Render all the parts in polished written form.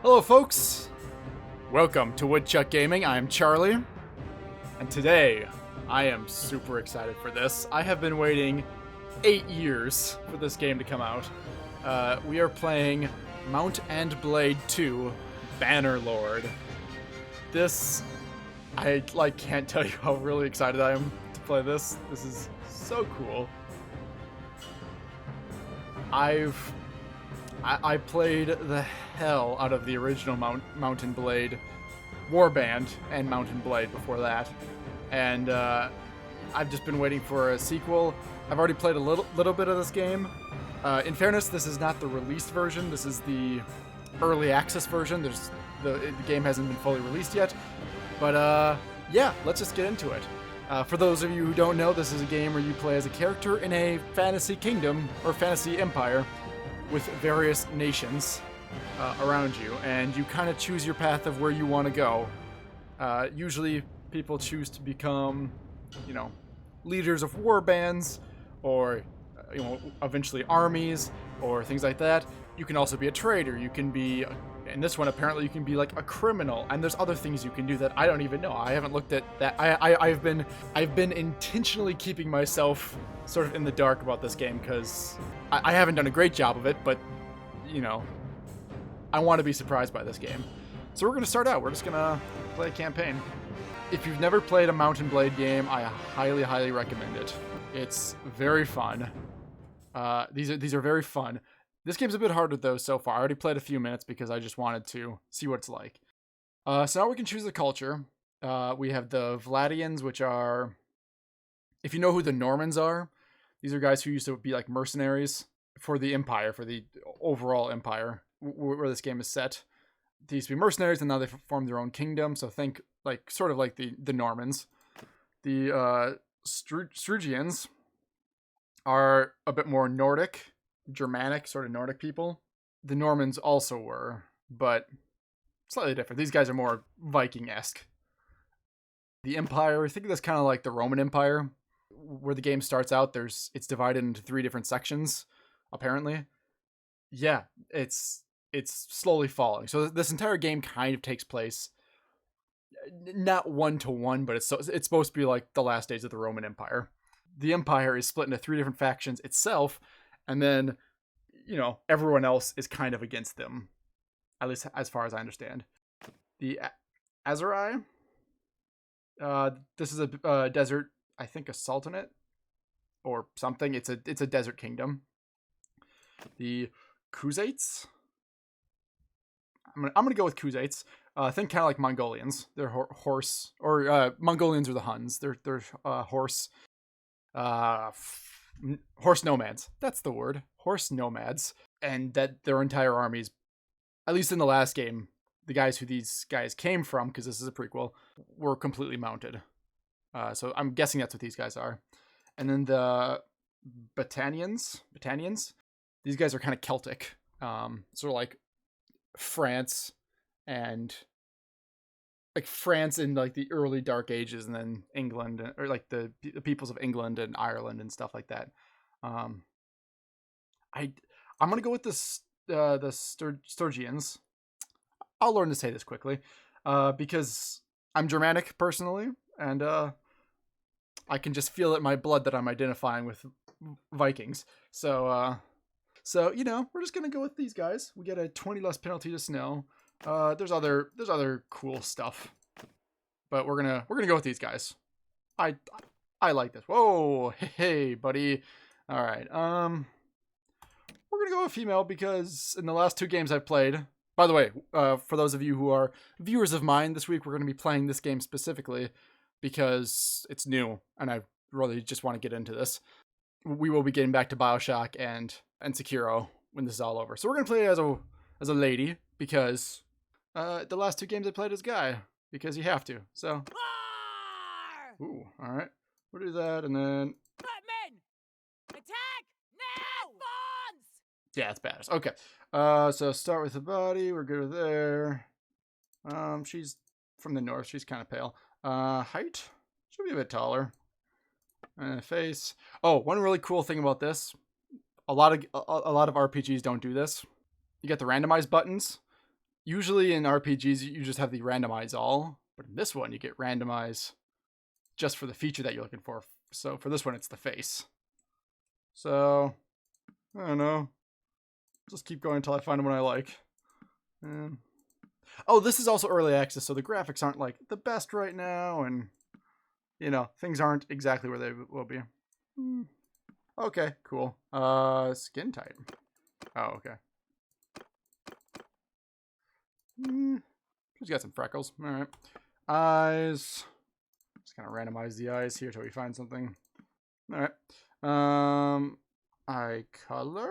Hello folks, welcome to Woodchuck Gaming. I am Charlie, and today I am super excited for this. I have been waiting 8 years for this game to come out. We are playing Mount and Blade 2 Bannerlord. This, I can't tell you how really excited I am to play this. This is so cool. I played the hell out of the original Mount and Blade Warband and Mount and Blade before that, and I've just been waiting for a sequel. I've already played a little bit of this game. In fairness, this is not the released version. This is the early access version. The game hasn't been fully released yet, but yeah, let's just get into it. For those of you who don't know, this is a game where you play as a character in a fantasy kingdom or fantasy empire with various nations around you, and you kind of choose your path of where you want to go. Usually people choose to become, leaders of war bands, or, eventually armies, or things like that. You can also be a trader. You can be, in this one apparently you can be like a criminal, and there's other things you can do that I don't even know. I haven't looked at that. I've been intentionally keeping myself sort of in the dark about this game because I haven't done a great job of it, but I want to be surprised by this game. So we're going to start out. We're just going to play a campaign. If you've never played a Mount and Blade game, I highly recommend it. It's very fun. These are very fun. This game's a bit harder though so far. I already played a few minutes because I just wanted to see what it's like. So now we can choose the culture. We have the Vladians, which are, if you know who the Normans are, these are guys who used to be like mercenaries for the Empire, for the overall Empire, where this game is set. They used to be mercenaries, and now they've formed their own kingdom. So think sort of like the Normans. The Strugians are a bit more Nordic, Germanic, sort of Nordic people. The Normans also were, but slightly different. These guys are more Viking-esque. The Empire, think of this kind of like the Roman Empire, where the game starts out. It's divided into 3 different sections, apparently. Yeah, it's slowly falling. So this entire game kind of takes place not 1-to-1, but it's supposed to be like the last days of the Roman Empire. The Empire is split into 3 different factions itself, and then everyone else is kind of against them, at least as far as I understand. The Azerai, this is a desert, I think a sultanate or something. It's a desert kingdom. The Khuzaits, I'm gonna go with Khuzaits. Think kind of like Mongolians. They're horse, or Mongolians are the Huns. They're horse. Horse nomads. That's the word. Horse nomads. And that their entire armies, at least in the last game, the guys who these guys came from, because this is a prequel, were completely mounted. So I'm guessing that's what these guys are. And then the Battanians, these guys are kind of Celtic. Sort of like France, and like France in like the early Dark Ages, and then England, or like the peoples of England and Ireland and stuff like that. I'm gonna go with the Sturgians. I'll learn to say this quickly, because I'm Germanic personally, and I can just feel it in my blood that I'm identifying with Vikings. So we're just gonna go with these guys. We get a 20 less penalty to snow. There's other cool stuff, but we're gonna go with these guys. I like this. Whoa, hey, buddy. All right. We're gonna go with female because in the last 2 games I've played. By the way, for those of you who are viewers of mine, this week we're gonna be playing this game specifically because it's new, and I really just want to get into this. We will be getting back to BioShock and Sekiro when this is all over. So we're gonna play as a lady because the last 2 games I played as a guy because you have to. So, ooh, all right, we'll do that, and then Headman! Attack now! Bonds! yeah, it's badass. Okay, so start with the body. We're good with there. She's from the north. She's kind of pale. Height should be a bit taller. Face. Oh, one really cool thing about this, a lot of RPGs don't do this. You get the randomized buttons. Usually in RPGs, you just have the randomize all, but in this one, you get randomize just for the feature that you're looking for. So for this one, it's the face. So, I don't know. Just keep going until I find one I like. Oh, this is also early access, so the graphics aren't like the best right now, and you know, things aren't exactly where they will be. Okay, cool. Skin type. Oh, okay. She's got some freckles. All right. Eyes. Just kind of randomize the eyes here till we find something. All right. Eye color.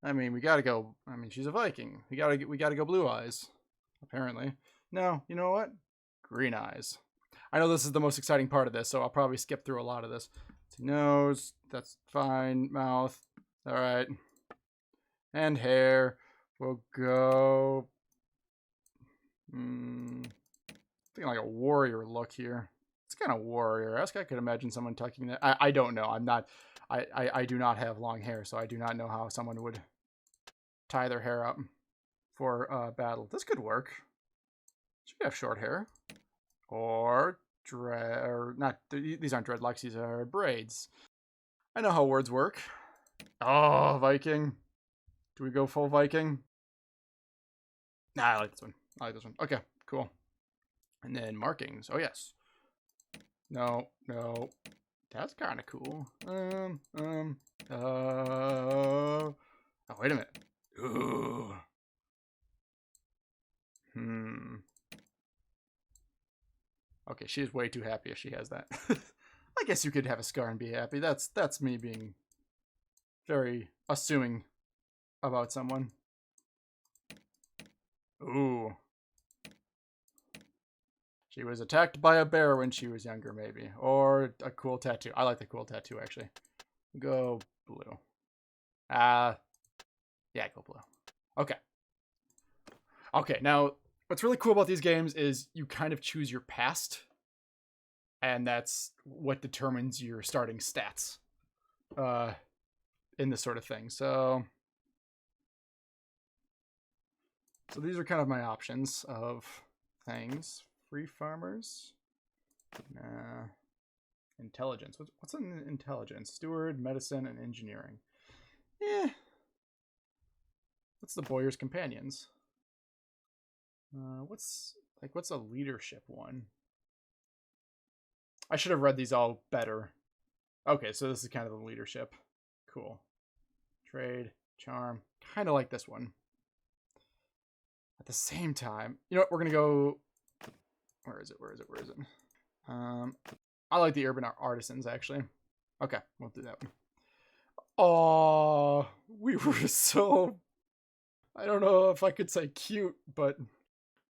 I mean, we gotta go. I mean, she's a Viking. We gotta go blue eyes. Apparently. No, you know what? Green eyes. I know this is the most exciting part of this, so I'll probably skip through a lot of this. Nose. That's fine. Mouth. All right. And hair. We'll go. Thinking like a warrior look here. It's kind of warrior-esque. I could imagine someone tucking that. I don't know. I'm not. I do not have long hair, so I do not know how someone would tie their hair up for battle. This could work. She could have short hair, or not. These aren't dreadlocks. These are braids. I know how words work. Oh, Viking. Do we go full Viking? Nah, I like this one. I like this one. Okay, cool. And then markings. Oh, yes. No. That's kind of cool. Oh, wait a minute. Ooh. Okay, she's way too happy if she has that. I guess you could have a scar and be happy. That's me being very assuming about someone. Ooh. She was attacked by a bear when she was younger, maybe. Or a cool tattoo. I like the cool tattoo, actually. Go blue. Yeah, go blue. Okay. Okay, now, what's really cool about these games is you kind of choose your past. And that's what determines your starting stats. In this sort of thing. So these are kind of my options of things. Free farmers. Intelligence. What's an intelligence? Steward, medicine, and engineering. What's the Boyer's companions? What's a leadership one? I should have read these all better. Okay, so this is kind of the leadership. Cool. Trade, charm. Kind of like this one. At the same time, you know what? We're gonna go. Where is it? I like the urban artisans, actually. Okay, we'll do that one. Oh, we were so... I don't know if I could say cute, but...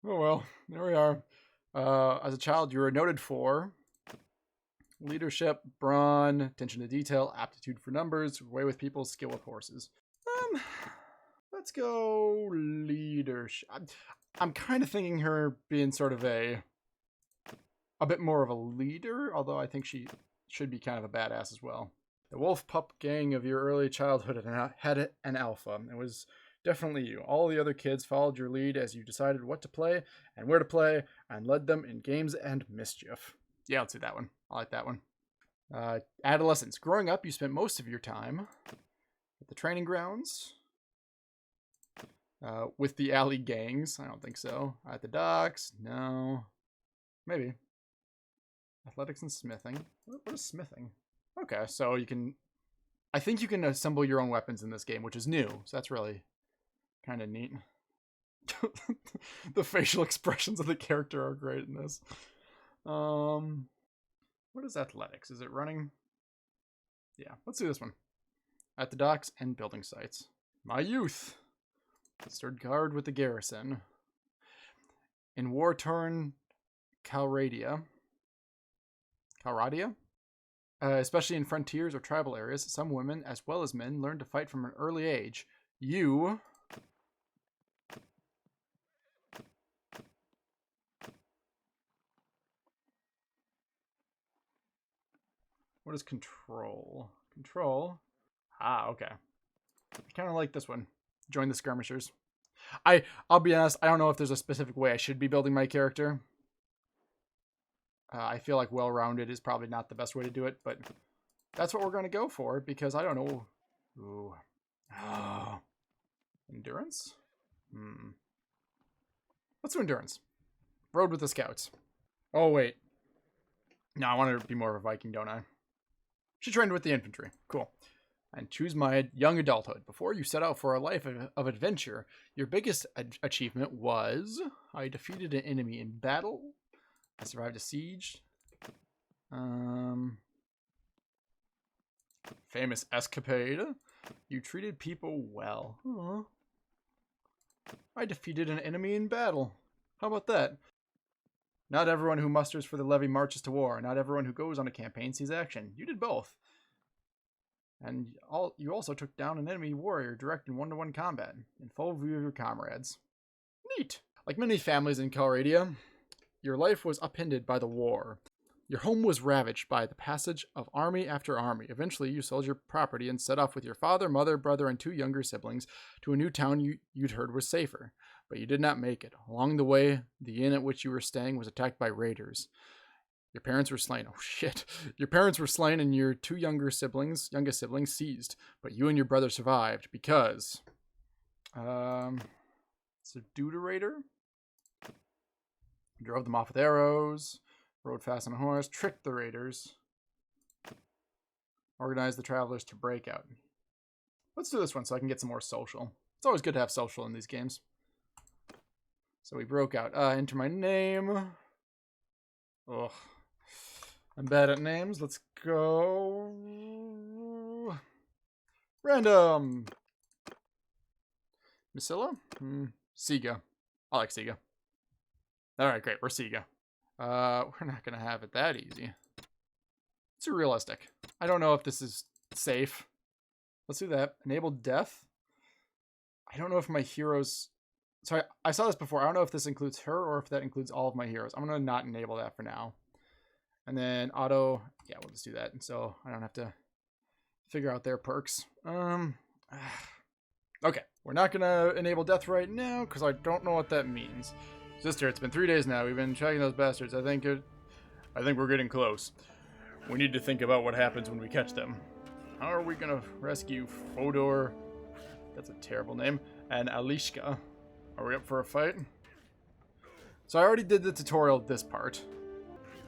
Oh well, there we are. As a child, you were noted for... leadership, brawn, attention to detail, aptitude for numbers, way with people, skill with horses. Let's go leadership. I'm kind of thinking her being sort of a bit more of a leader, although I think she should be kind of a badass as well. The wolf pup gang of your early childhood had an alpha. It was definitely you. All the other kids followed your lead as you decided what to play and where to play and led them in games and mischief. Yeah, let's do that one. I like that one. Adolescence. Growing up, you spent most of your time at the training grounds, with the alley gangs. I don't think so. At the docks. No. Maybe. Athletics and smithing. What is smithing? Okay, so you can... I think you can assemble your own weapons in this game, which is new. So that's really kind of neat. The facial expressions of the character are great in this. What is athletics? Is it running? Yeah, let's do this one. At the docks and building sites. My youth. Stood guard with the garrison. In war-torn Calradia, especially in frontiers or tribal areas, some women, as well as men, learn to fight from an early age. You... What is control? Control? Ah, okay. I kind of like this one. Join the skirmishers. I'll be honest, I don't know if there's a specific way I should be building my character. I feel like well-rounded is probably not the best way to do it, but that's what we're going to go for, because I don't know. Ooh. Oh. Endurance? Let's do endurance. Rode with the scouts. Oh, wait. No, I want to be more of a Viking, don't I? She trained with the infantry. Cool. And choose my young adulthood. Before you set out for a life of adventure, your biggest achievement was... I defeated an enemy in battle. I survived a siege. Famous escapade. You treated people well. Aww. I defeated an enemy in battle. How about that? Not everyone who musters for the levy marches to war. Not everyone who goes on a campaign sees action. You did both. And you also took down an enemy warrior direct in one-to-one combat, in full view of your comrades. Neat! Like many families in Calradia, your life was upended by the war. Your home was ravaged by the passage of army after army. Eventually, you sold your property and set off with your father, mother, brother, and 2 younger siblings to a new town you'd heard was safer. But you did not make it. Along the way, the inn at which you were staying was attacked by raiders. Your parents were slain. Oh, shit. Your parents were slain and your 2 youngest siblings seized. But you and your brother survived because... subdued a raider? Drove them off with arrows. Rode fast on a horse. Tricked the raiders. Organized the travelers to break out. Let's do this one so I can get some more social. It's always good to have social in these games. So we broke out. Enter my name. Ugh. I'm bad at names. Let's go. Random. Misilla? Siga. I like Siga. Alright, great. We're Siga. We're not going to have it that easy. It's realistic. I don't know if this is safe. Let's do that. Enable death. I don't know if my heroes... So I saw this before. I don't know if this includes her or if that includes all of my heroes. I'm going to not enable that for now. And then auto... Yeah, we'll just do that. And so I don't have to figure out their perks. Okay. We're not going to enable death right now because I don't know what that means. Sister, it's been 3 days now. We've been tracking those bastards. I think we're getting close. We need to think about what happens when we catch them. How are we going to rescue Fodor? That's a terrible name. And Alishka. Are we up for a fight? So I already did the tutorial of this part.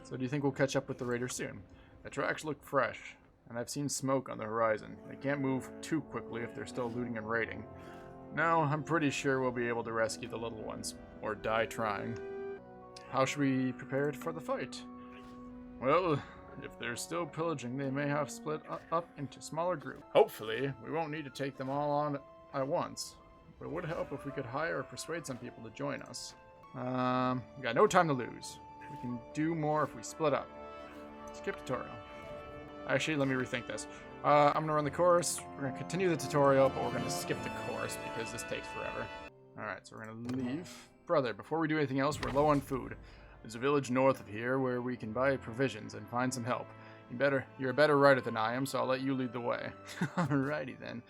So do you think we'll catch up with the raiders soon? The tracks look fresh, and I've seen smoke on the horizon. They can't move too quickly if they're still looting and raiding. No, I'm pretty sure we'll be able to rescue the little ones, or die trying. How should we prepare for the fight? Well, if they're still pillaging, they may have split up into smaller groups. Hopefully, we won't need to take them all on at once. But it would help if we could hire or persuade some people to join us. We got no time to lose. We can do more if we split up. Skip tutorial. Actually, let me rethink this. I'm going to run the course. We're going to continue the tutorial, but we're going to skip the course because this takes forever. Alright, so we're going to leave. Brother, before we do anything else, we're low on food. There's a village north of here where we can buy provisions and find some help. You're a better rider than I am, so I'll let you lead the way. Alrighty then.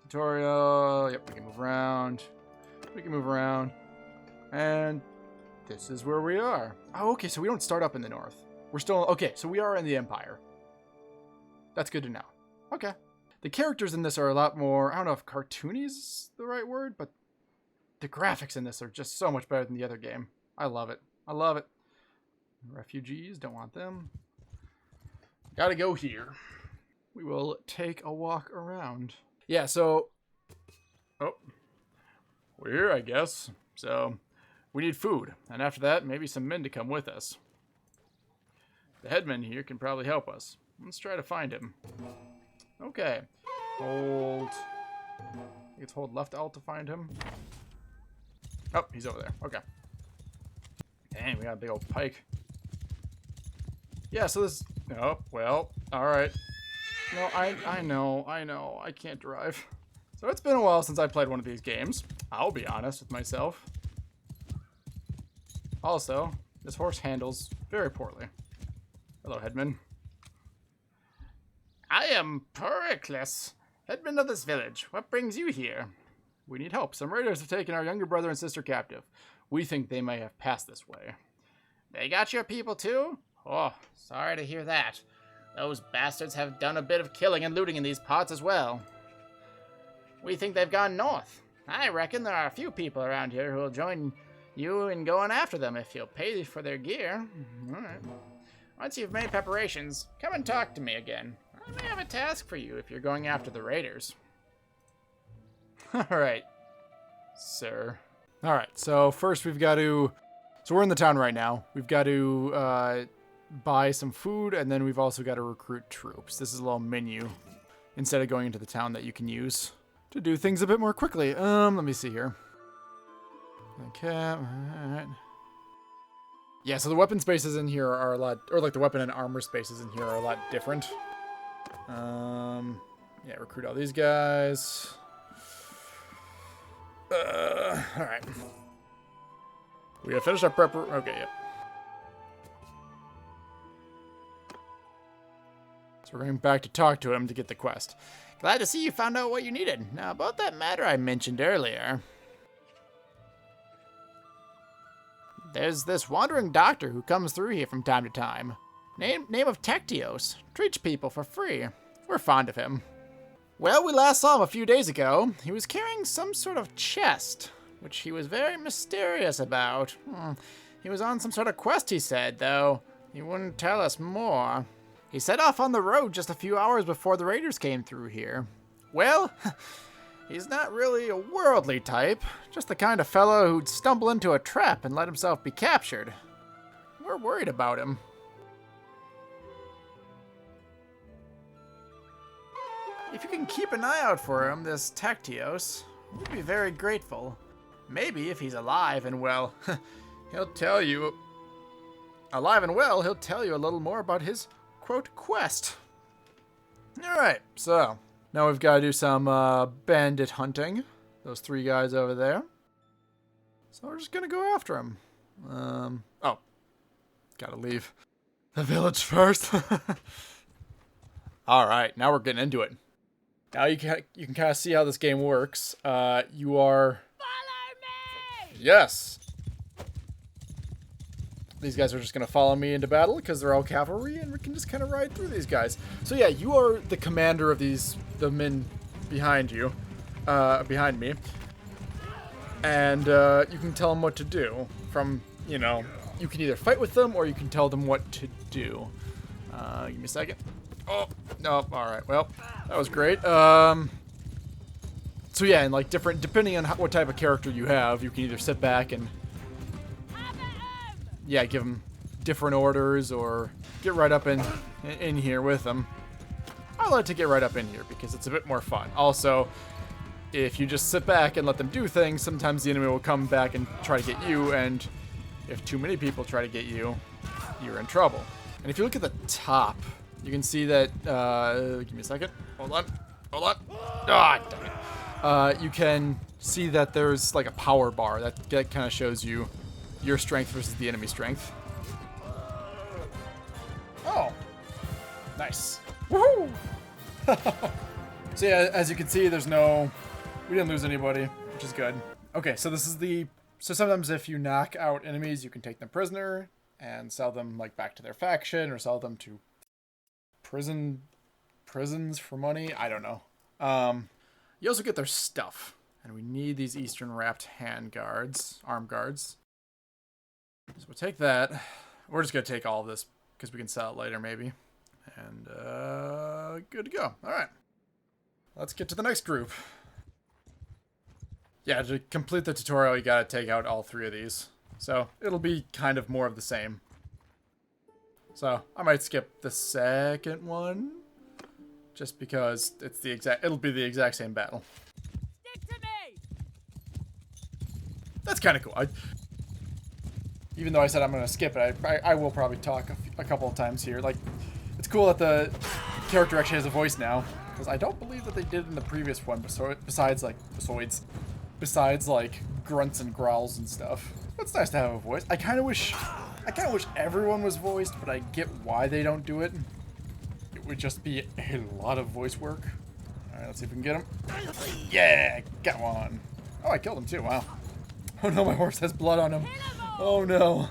Tutorial. Yep, we can move around. We can move around. And this is where we are. Oh, okay, so we don't start up in the north. We're still... Okay, so we are in the Empire. That's good to know. Okay. The characters in this are a lot more... I don't know if cartoony is the right word, but the graphics in this are just so much better than the other game. I love it. I love it. Refugees, don't want them. Gotta go here. We will take a walk around. Yeah, so... Oh. We're here, I guess. So, we need food. And after that, maybe some men to come with us. The headman here can probably help us. Let's try to find him. Okay. Hold... Let's hold left Alt to find him. Oh, he's over there. Okay. Dang, we got a big old pike. Yeah, so this... Oh, well, alright. No, I know. I can't drive. So it's been a while since I played one of these games. I'll be honest with myself. Also, this horse handles very poorly. Hello, Headman. I am Pericles, Headman of this village. What brings you here? We need help. Some raiders have taken our younger brother and sister captive. We think they may have passed this way. They got your people too? Oh, sorry to hear that. Those bastards have done a bit of killing and looting in these parts as well. We think they've gone north. I reckon there are a few people around here who will join you in going after them if you'll pay for their gear. Alright. Once you've made preparations, come and talk to me again. I may have a task for you if you're going after the raiders. Alright, sir. Alright, so first we've got to... So we're in the town right now. We've got to buy some food, and then we've also got to recruit troops. This is a little menu instead of going into the town that you can use to do things a bit more quickly. Let me see here. Okay, alright. Yeah, so the weapon spaces in here are a lot... Or like the weapon and armor spaces in here are a lot different. Yeah, recruit all these guys. Alright. We have finished our prep. Okay, yep. So we're going back to talk to him to get the quest. Glad to see you found out what you needed. Now, about that matter I mentioned earlier. There's this wandering doctor who comes through here from time to time. Name of Tectios. Treats people for free. We're fond of him. Well, we last saw him a few days ago. He was carrying some sort of chest, which he was very mysterious about. He was on some sort of quest, he said, though he wouldn't tell us more. He set off on the road just a few hours before the raiders came through here. Well, he's not really a worldly type, just the kind of fellow who'd stumble into a trap and let himself be captured. We're worried about him. If you can keep an eye out for him, this Tectios, we'd be very grateful. Maybe if he's alive and well, he'll tell you... Alive and well, he'll tell you a little more about his, quote, quest. Alright, so now we've got to do some bandit hunting. Those three guys over there. So we're just going to go after him. Oh. Gotta leave the village first. Alright, now we're getting into it. Now you can kind of see how this game works. You are... Follow me! Yes! These guys are just going to follow me into battle because they're all cavalry, and we can just kind of ride through these guys. So yeah, you are the commander of the men behind you, behind me. And you can tell them what to do from, you know, you can either fight with them or you can tell them what to do. Give me a second. Oh, no, alright, well, that was great. So yeah, and like depending on what type of character you have, you can either sit back and, yeah, give them different orders or get right up in here with them. I like to get right up in here because it's a bit more fun. Also, if you just sit back and let them do things, sometimes the enemy will come back and try to get you, and if too many people try to get you, you're in trouble. And if you look at the top, you can see that, give me a second, hold on, ah, damn it. You can see that there's like a power bar that kind of shows you your strength versus the enemy strength. Oh, nice. Woohoo! So yeah, as you can see, we didn't lose anybody, which is good. Okay, so so sometimes if you knock out enemies, you can take them prisoner and sell them like back to their faction or sell them to prisons for money. I don't know. You also get their stuff, and we need these Eastern wrapped arm guards. So we'll take that. We're just gonna take all of this because we can sell it later maybe. And good to go. All right, let's get to the next group. Yeah, to complete the tutorial, you gotta take out all three of these. So it'll be kind of more of the same. So I might skip the second one, just because it'll be the exact same battle. Stick to me! That's kind of cool. Even though I said I'm gonna skip it, I will probably talk a couple of times here. Like, it's cool that the character actually has a voice now, because I don't believe that they did in the previous one. Besides like grunts and growls and stuff. It's nice to have a voice. I kind of wish everyone was voiced, but I get why they don't do it. It would just be a lot of voice work. All right, let's see if we can get him. Yeah, got one. Oh, I killed him too. Wow. Oh no, my horse has blood on him. Oh no.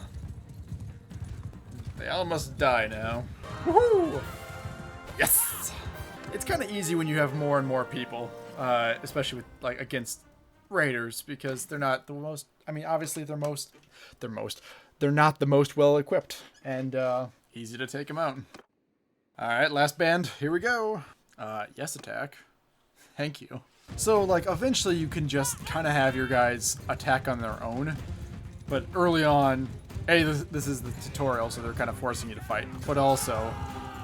They all must die now. Woohoo! Yes! It's kind of easy when you have more and more people, especially with, like, against raiders, because they're not the most, I mean, obviously they're not the most well equipped, and easy to take them out. Alright, last band, here we go. Yes, attack. Thank you. So, like, eventually you can just kind of have your guys attack on their own, but early on, this is the tutorial, so they're kind of forcing you to fight, but also,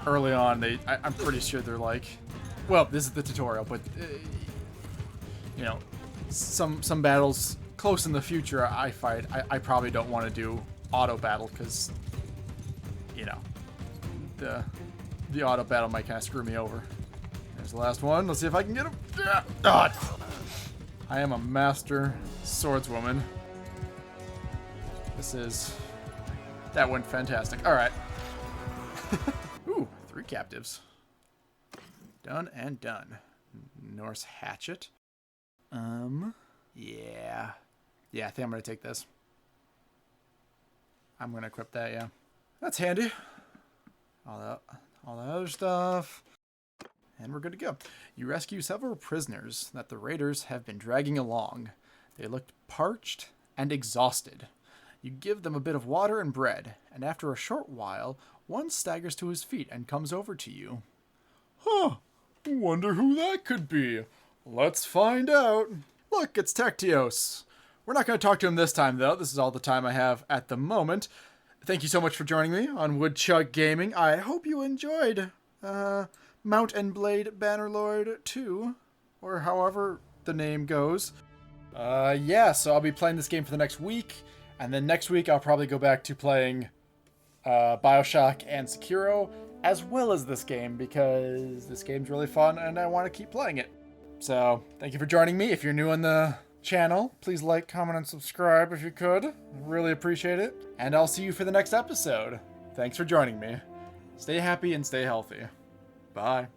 early on, I'm pretty sure they're like, well, this is the tutorial, but, you know, some battles close in the future I probably don't want to do auto battle, because, you know, the auto battle might kind of screw me over. There's the last one. Let's see if I can get him. I am a master swordswoman. That went fantastic. All right. Ooh, 3 captives. Done and done. Norse hatchet. Yeah. Yeah, I think I'm going to take this. I'm going to equip that, yeah. That's handy. All the other stuff. And we're good to go. You rescue several prisoners that the raiders have been dragging along. They looked parched and exhausted. You give them a bit of water and bread, and after a short while, one staggers to his feet and comes over to you. Huh. Wonder who that could be. Let's find out. Look, it's Tectios. We're not going to talk to him this time, though. This is all the time I have at the moment. Thank you so much for joining me on Woodchuck Gaming. I hope you enjoyed Mount and Blade Bannerlord 2, or however the name goes. Yeah, so I'll be playing this game for the next week, and then next week I'll probably go back to playing Bioshock and Sekiro, as well as this game, because this game's really fun and I want to keep playing it. So, thank you for joining me. If you're new on the channel, please like, comment, and subscribe if you could. Really appreciate it. And I'll see you for the next episode. Thanks for joining me. Stay happy and stay healthy. Bye.